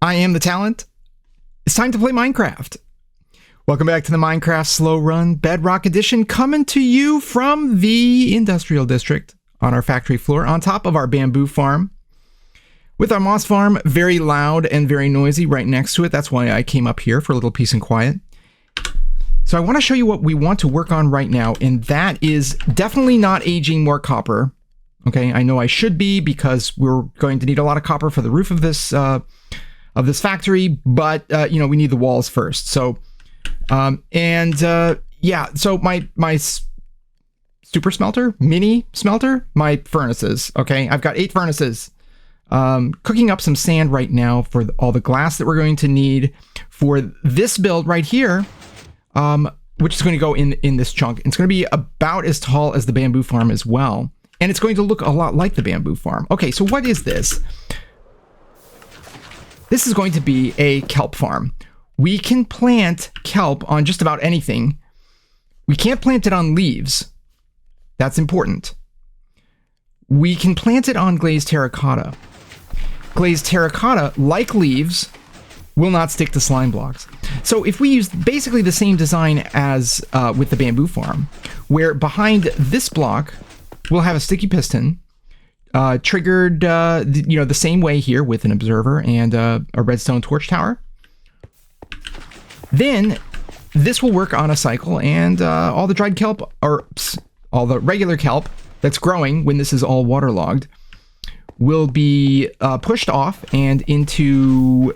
I am the talent. It's time to play Minecraft. Welcome back to the Minecraft Slowrun Bedrock Edition, coming to you from the Industrial District on our factory floor on top of our bamboo farm. With our moss farm very loud and very noisy right next to it. That's why I came up here for a little peace and quiet. So I want to show you what we want to work on right now, and that is definitely not aging more copper. Okay, I know I should be because we're going to need a lot of copper for the roof of this factory, but you know, we need the walls first. So yeah, so my super smelter, mini smelter, my furnaces. Okay, I've got 8 furnaces. Cooking up some sand right now for all the glass that we're going to need for this build right here, which is going to go in this chunk. It's going to be about as tall as the bamboo farm as well, and it's going to look a lot like the bamboo farm. Okay, so what is this? This is going to be a kelp farm. We can plant kelp on just about anything. We can't plant it on leaves. That's important. We can plant it on glazed terracotta. Glazed terracotta, like leaves, will not stick to slime blocks. So if we use basically the same design as with the bamboo farm, where behind this block, we'll have a sticky piston, triggered, you know, the same way here with an observer and a redstone torch tower. Then this will work on a cycle, and all the dried kelp, or all the regular kelp that's growing when this is all waterlogged, will be pushed off and into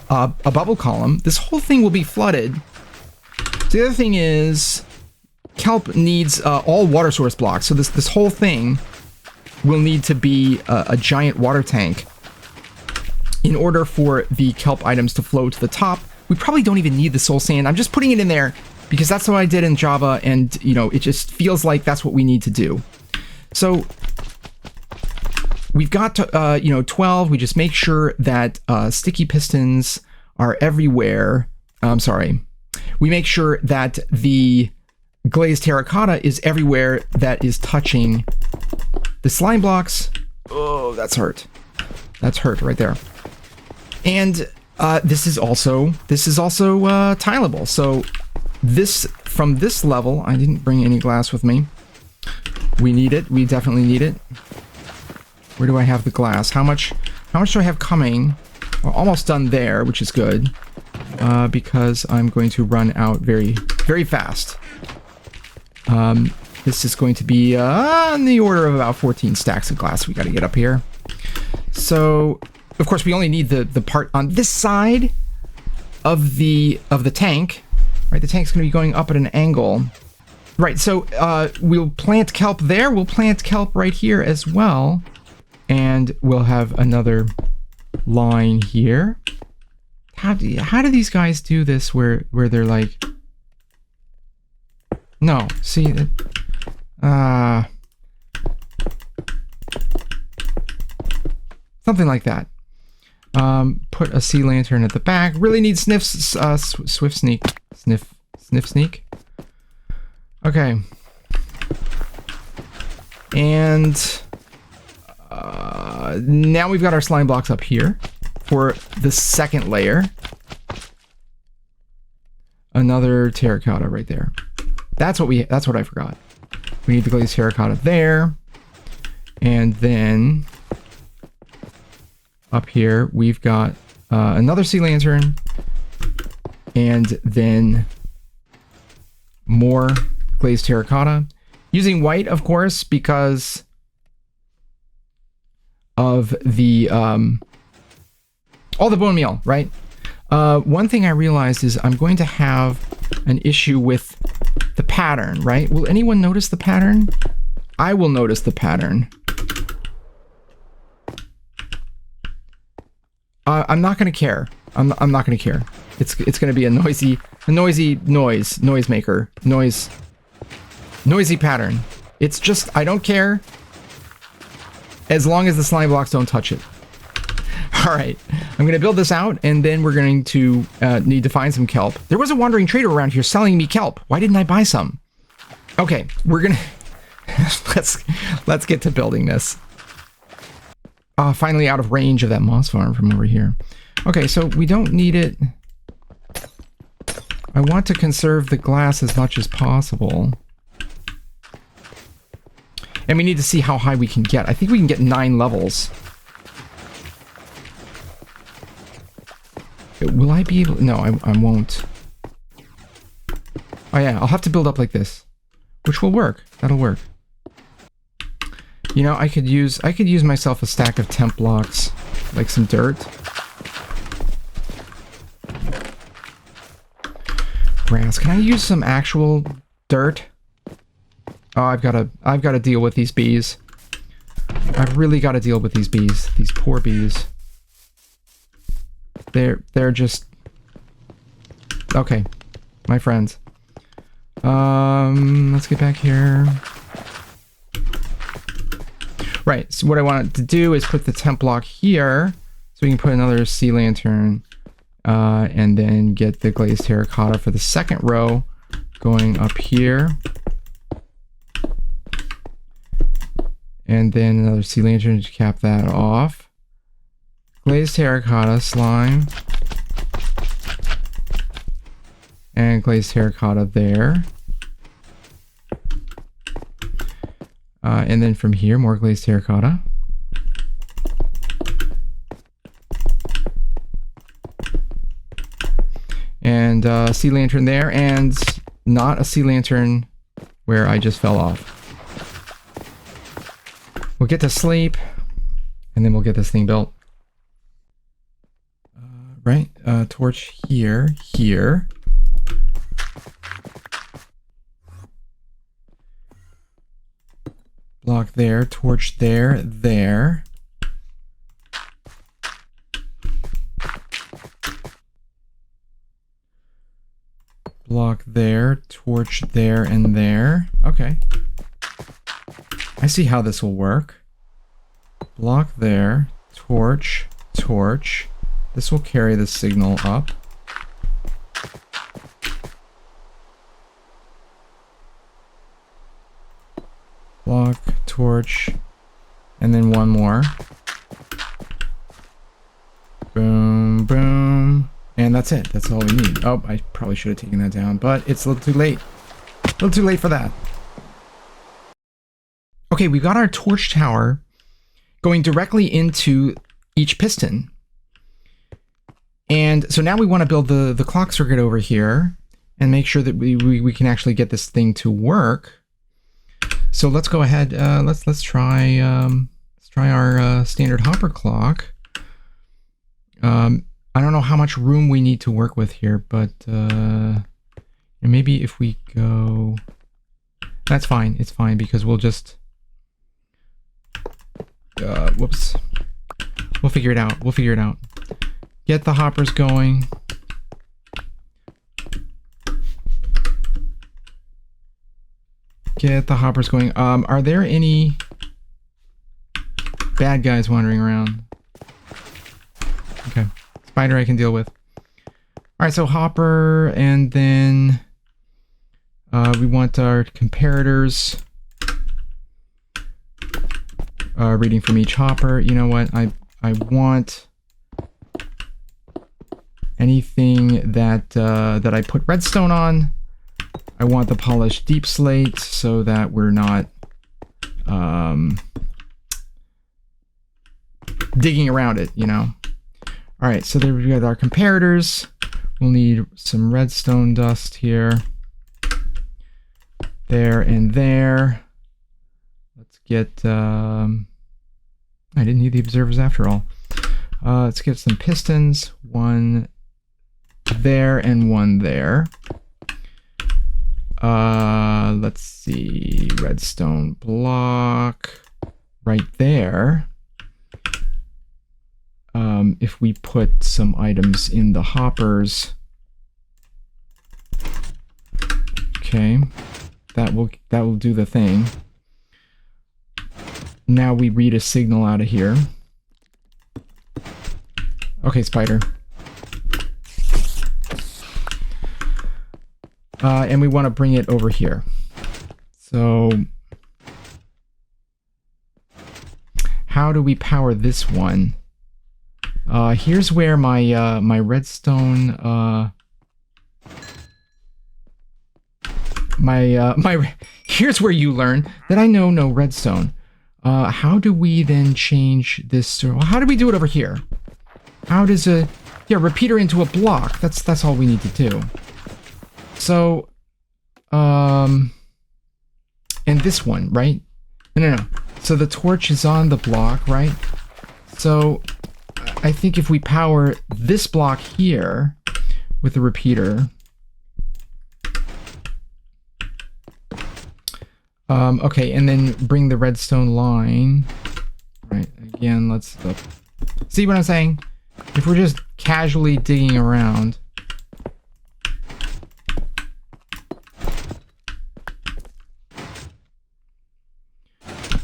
a bubble column. This whole thing will be flooded. So the other thing is, kelp needs all water source blocks. So this whole thing will need to be a giant water tank in order for the kelp items to flow to the top. We probably don't even need the soul sand. I'm just putting it in there because that's what I did in Java, and you know, it just feels like that's what we need to do. So we've got to, you know, 12. We just make sure that sticky pistons are everywhere. I'm sorry. We make sure that the glazed terracotta is everywhere that is touching the slime blocks. Oh, that's hurt. That's hurt right there. And this is also tileable. So this, from this level, I didn't bring any glass with me. We need it. We definitely need it. Where do I have the glass? How much do I have coming? We're almost done there, which is good, because I'm going to run out very, very fast. This is going to be in the order of about 14 stacks of glass we got to get up here. So, of course, we only need the part on this side of the tank, right? The tank's going to be going up at an angle. Right, so we'll plant kelp there. We'll plant kelp right here as well. And we'll have another line here. How do these guys do this where they're like... No, see... something like that. Put a sea lantern at the back. Really need swift sneak. Sniff sneak. Okay. And now we've got our slime blocks up here for the second layer. Another terracotta right there. That's what I forgot. We need the glazed terracotta there. And then up here we've got another sea lantern, and then more glazed terracotta. Using white, of course, because of the all the bone meal, right? One thing I realized is I'm going to have an issue with the pattern, right? Will anyone notice the pattern? I will notice the pattern. I'm not going to care. I'm not going to care. It's going to be a noisy noisy pattern. It's just, I don't care as long as the slime blocks don't touch it. All right, I'm going to build this out, and then we're going to need to find some kelp. There was a wandering trader around here selling me kelp. Why didn't I buy some? Okay, we're gonna let's get to building this. Finally out of range of that moss farm from over here. Okay, so we don't need it. I want to conserve the glass as much as possible. And we need to see how high we can get. I think we can get 9 levels. Will I be able... No, I won't. Oh yeah, I'll have to build up like this. Which will work. That'll work. You know, I could use myself a stack of temp blocks. Like some dirt. Grass. Can I use some actual dirt? Oh, I've got to deal with these bees. I've really got to deal with these bees. These poor bees. They're just... Okay. My friends. Let's get back here. Right, so what I wanted to do is put the temp block here, so we can put another sea lantern, and then get the glazed terracotta for the second row going up here. And then another sea lantern to cap that off. Glazed terracotta, slime. And glazed terracotta there. And then from here, more glazed terracotta. And a sea lantern there, and not a sea lantern where I just fell off. We'll get to sleep, and then we'll get this thing built. Right, torch here, here. Block there, torch there, there. Block there, torch there, and there. Okay. I see how this will work. Block there, torch, torch. This will carry the signal up. Block, torch, and then one more. Boom, boom. And that's it. That's all we need. Oh, I probably should have taken that down, but it's a little too late. A little too late for that. Okay, we've got our torch tower going directly into each piston. And so now we want to build the clock circuit over here and make sure that we can actually get this thing to work. So let's go ahead. Let's try our standard hopper clock. I don't know how much room we need to work with here, but maybe if we go, that's fine. It's fine because we'll just whoops. We'll figure it out. We'll figure it out. Get the hoppers going. Get the hoppers going. Are there any bad guys wandering around? Okay. Spider I can deal with. Alright, so hopper, and then we want our comparators. Reading from each hopper. You know what? I want anything that that I put redstone on. I want the polished deep slate so that we're not digging around it, you know. All right, so there we got our comparators. We'll need some redstone dust here, there, and there. Let's get. I didn't need the observers after all. Let's get some pistons. One there and one there. Let's see, redstone block right there. If we put some items in the hoppers, okay, that will do the thing. Now we read a signal out of here. Okay, spider. And we want to bring it over here. So how do we power this one? Here's where my my redstone here's where you learn that I know no redstone. How do we then change this? Well, how do we do it over here? How does a repeater into a block? That's all we need to do. So, and this one, right? No. So the torch is on the block, right? So I think if we power this block here with the repeater. Okay, and then bring the redstone line. Right, again, let's look. See what I'm saying? If we're just casually digging around.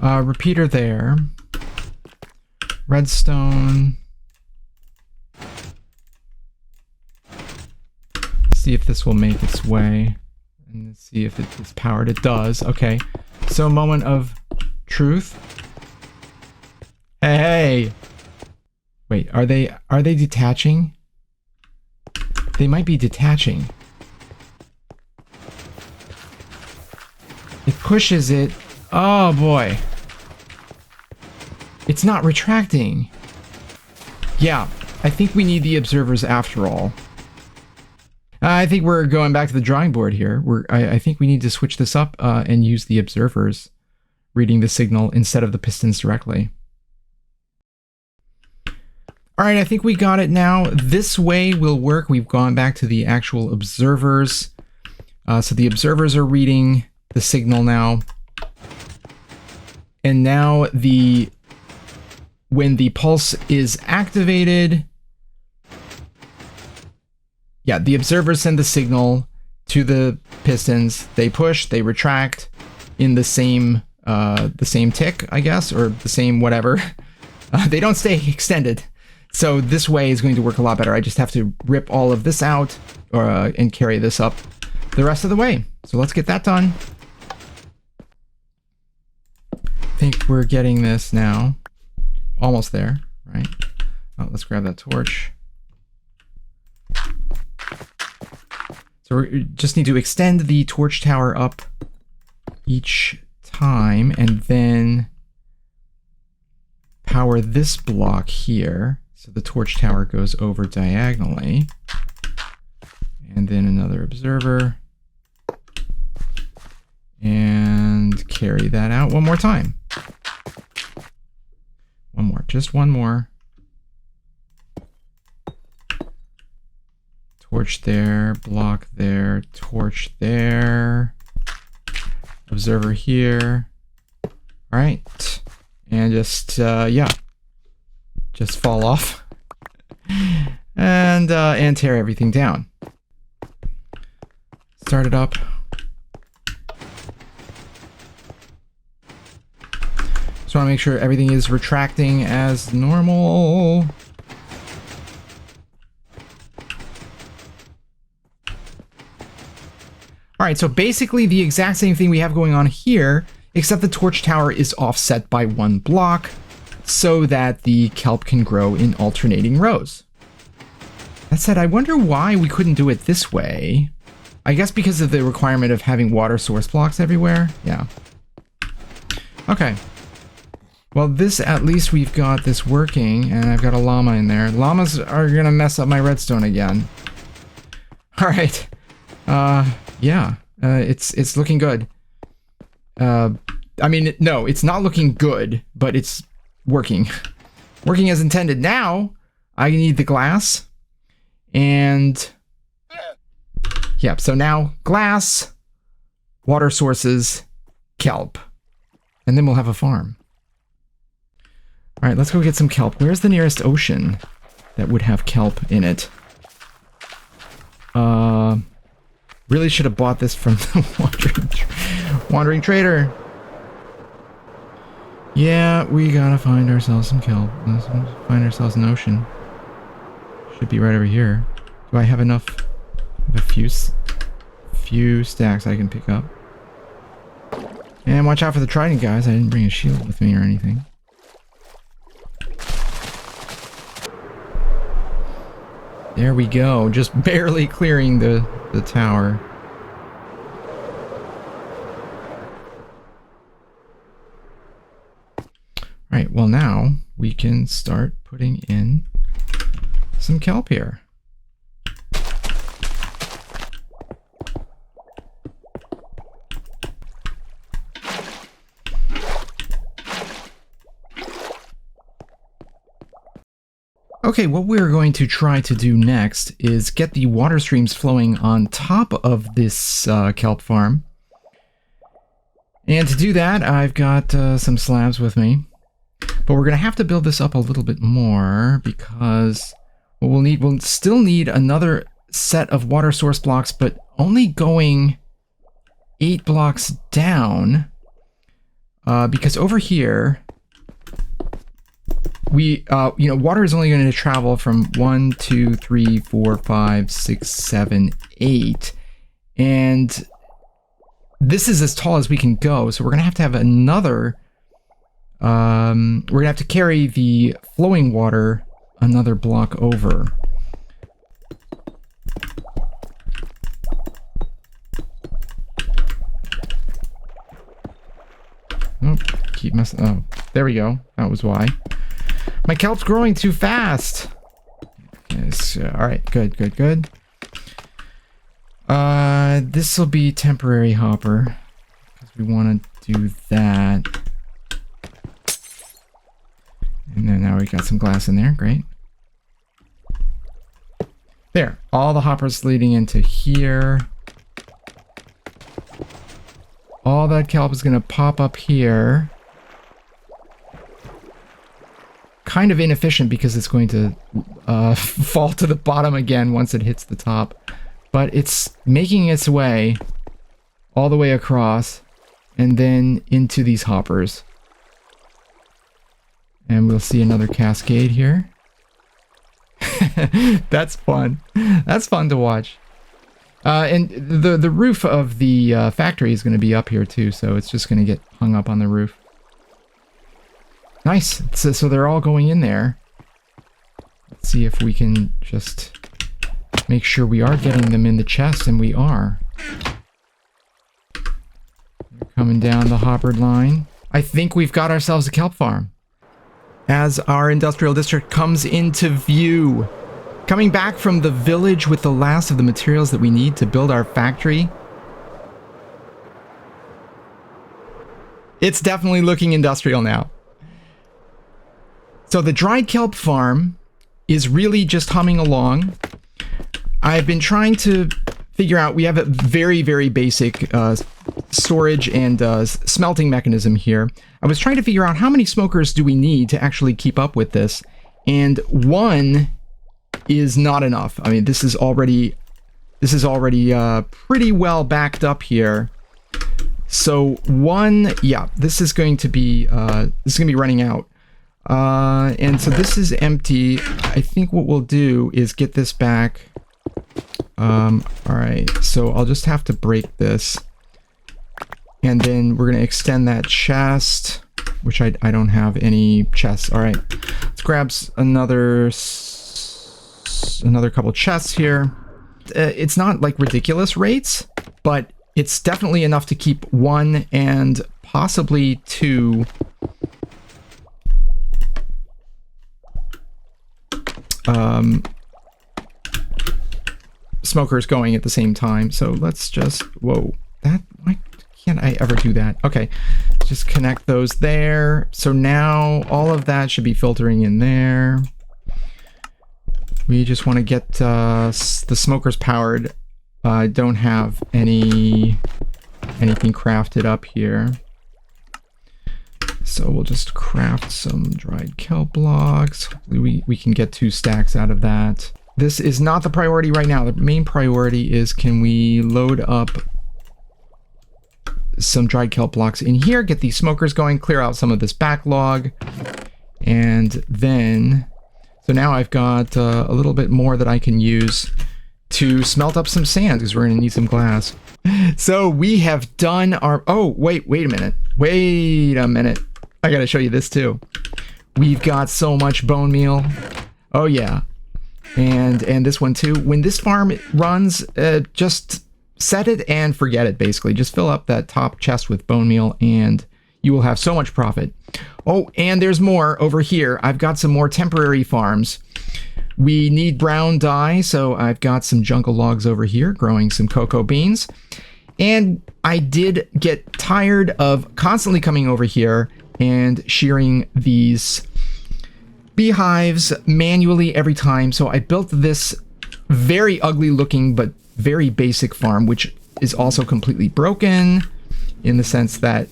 Repeater there. Redstone. See if this will make its way. And let's see if it's powered. It does. Okay. So, moment of truth. Hey! Wait, are they detaching? They might be detaching. It pushes it. Oh boy. It's not retracting. Yeah, I think we need the observers after all. I think we're going back to the drawing board here. I think we need to switch this up and use the observers reading the signal instead of the pistons directly. All right, I think we got it now. This way will work. We've gone back to the actual observers. So the observers are reading the signal now. And now when the pulse is activated, yeah, the observers send the signal to the pistons. They push, they retract in the same tick, I guess, or the same whatever. They don't stay extended. So this way is going to work a lot better. I just have to rip all of this out and carry this up the rest of the way. So let's get that done. I think we're getting this now. Almost there, right? Oh, let's grab that torch. So we just need to extend the torch tower up each time and then power this block here. So the torch tower goes over diagonally. And then another observer. And carry that out one more time. One more, just one more. Torch there, block there, torch there. Observer here. All right. And just, yeah. Just fall off. And tear everything down. Start it up. Just want to make sure everything is retracting as normal. All right, so basically the exact same thing we have going on here, except the torch tower is offset by one block so that the kelp can grow in alternating rows. That said, I wonder why we couldn't do it this way. I guess because of the requirement of having water source blocks everywhere. Yeah. Okay. Well, this, at least we've got this working, and I've got a llama in there. Llamas are gonna mess up my redstone again. All right. Yeah. It's looking good. I mean, no, it's not looking good, but it's working. Working as intended. Now, I need the glass. And... yeah, so now, glass, water sources, kelp. And then we'll have a farm. All right, let's go get some kelp. Where's the nearest ocean that would have kelp in it? Really should have bought this from the wandering trader. Yeah, we gotta find ourselves some kelp. Let's find ourselves an ocean. Should be right over here. Do I have enough? I have a few stacks I can pick up. And watch out for the trident, guys. I didn't bring a shield with me or anything. There we go. Just barely clearing the tower. Alright, well now we can start putting in some kelp here. Okay, what we're going to try to do next is get the water streams flowing on top of this kelp farm. And to do that, I've got some slabs with me. But we're going to have to build this up a little bit more because what we'll still need another set of water source blocks, but only going 8 blocks down. Because over here, water is only going to travel from 1, 2, 3, 4, 5, 6, 7, 8. And this is as tall as we can go. So we're going to have another... we're going to have to carry the flowing water another block over. Oh, keep messing... Oh, there we go. That was why. My kelp's growing too fast. Yes, all right, good. This will be temporary hopper because we want to do that. And then now we got some glass in there. Great. There, all the hoppers leading into here. All that kelp is going to pop up here. Kind of inefficient because it's going to fall to the bottom again once it hits the top. But it's making its way all the way across and then into these hoppers. And we'll see another cascade here. That's fun. That's fun to watch. And the roof of the factory is going to be up here too, so it's just going to get hung up on the roof. Nice. So they're all going in there. Let's see if we can just make sure we are getting them in the chest, and we are. They're coming down the hoppered line. I think we've got ourselves a kelp farm. As our industrial district comes into view, coming back from the village with the last of the materials that we need to build our factory. It's definitely looking industrial now. So the dried kelp farm is really just humming along. I've been trying to figure out, we have a very, very basic storage and smelting mechanism here. I was trying to figure out how many smokers do we need to actually keep up with this. And 1 is not enough. I mean, this is already pretty well backed up here. So 1, yeah, this is going to be running out. And so this is empty. I think what we'll do is get this back. All right, so I'll just have to break this. And then we're going to extend that chest, which I don't have any chests. All right, let's grab another couple chests here. It's not like ridiculous rates, but it's definitely enough to keep 1 and possibly 2 smokers going at the same time. So let's just, whoa, why can't I ever do that? Okay, just connect those there. So now all of that should be filtering in there. We just want to get the smokers powered. I don't have anything crafted up here. So we'll just craft some dried kelp blocks. Hopefully we can get 2 stacks out of that. This is not the priority right now. The main priority is, can we load up some dried kelp blocks in here, get these smokers going, clear out some of this backlog, and then, so now I've got a little bit more that I can use to smelt up some sand, because we're going to need some glass. So we have done our, oh, wait a minute. I got to show you this too. We've got so much bone meal. Oh yeah. And this one too. When this farm runs, just set it and forget it, basically. Just fill up that top chest with bone meal and you will have so much profit. Oh, and there's more over here. I've got some more temporary farms. We need brown dye, so I've got some jungle logs over here growing some cocoa beans. And I did get tired of constantly coming over here and shearing these beehives manually every time. So I built this very ugly looking but very basic farm, which is also completely broken in the sense that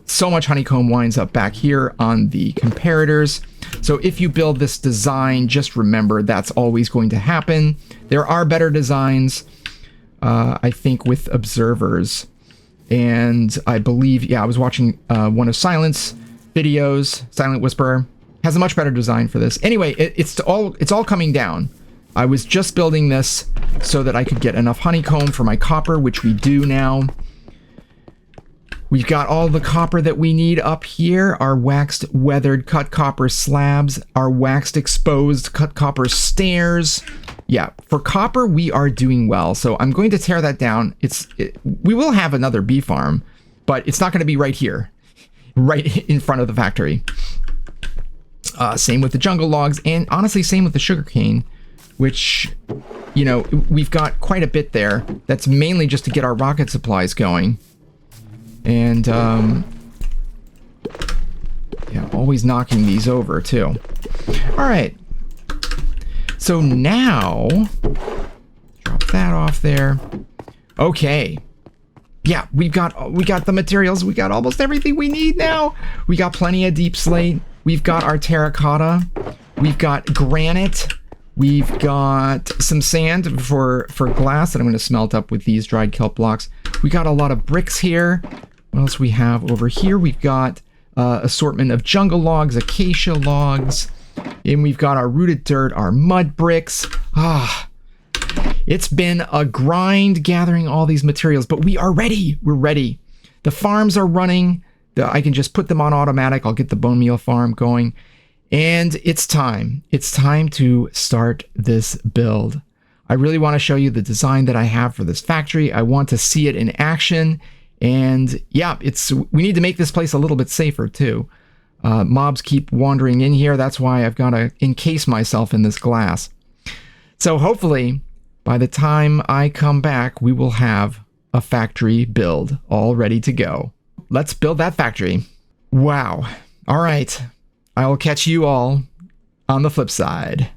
so much honeycomb winds up back here on the comparators. So if you build this design, just remember that's always going to happen. There are better designs, I think, with observers. And I believe, yeah, I was watching one of Silent's videos. Silent Whisperer has a much better design for this. Anyway, it's all coming down. I was just building this so that I could get enough honeycomb for my copper, which we do now. We've got all the copper that we need up here, our waxed weathered cut copper slabs, our waxed exposed cut copper stairs. Yeah, for copper, we are doing well. So I'm going to tear that down. We will have another bee farm, but it's not going to be right here, right in front of the factory. Same with the jungle logs, and honestly, same with the sugarcane, which, you know, we've got quite a bit there. That's mainly just to get our rocket supplies going. And, yeah, always knocking these over, too. All right. So now, drop that off there. Okay. Yeah, we got the materials. We got almost everything we need now. We got plenty of deep slate. We've got our terracotta. We've got granite. We've got some sand for glass that I'm going to smelt up with these dried kelp blocks. We got a lot of bricks here. What else we have over here? We've got assortment of jungle logs, acacia logs, and we've got our rooted dirt, our mud bricks. It's been a grind gathering all these materials, but we are ready. We're ready. The farms are running. I can just put them on automatic. I'll get the bone meal farm going. And it's time. It's time to start this build. I really want to show you the design that I have for this factory. I want to see it in action. And yeah, we need to make this place a little bit safer too. Mobs keep wandering in here. That's why I've got to encase myself in this glass. So hopefully, by the time I come back, we will have a factory build all ready to go. Let's build that factory. Wow. All right. I will catch you all on the flip side.